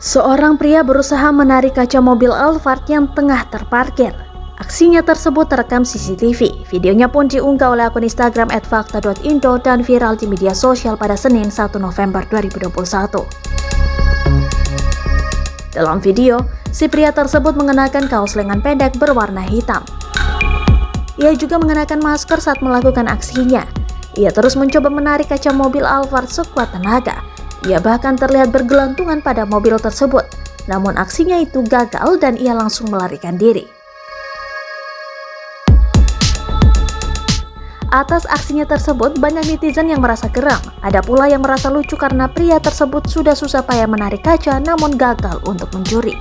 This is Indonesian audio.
Seorang pria berusaha menarik kaca mobil Alphard yang tengah terparkir. Aksinya tersebut terekam CCTV. Videonya pun diunggah oleh akun Instagram @fakta.indo dan viral di media sosial pada Senin 1 November 2021. Dalam video, si pria tersebut mengenakan kaos lengan pendek berwarna hitam. Ia juga mengenakan masker saat melakukan aksinya. Ia terus mencoba menarik kaca mobil Alphard sekuat tenaga. Ia bahkan terlihat bergelantungan pada mobil tersebut. Namun aksinya itu gagal dan ia langsung melarikan diri. Atas aksinya tersebut, banyak netizen yang merasa geram. Ada pula yang merasa lucu karena pria tersebut sudah susah payah menarik kaca namun gagal untuk mencuri.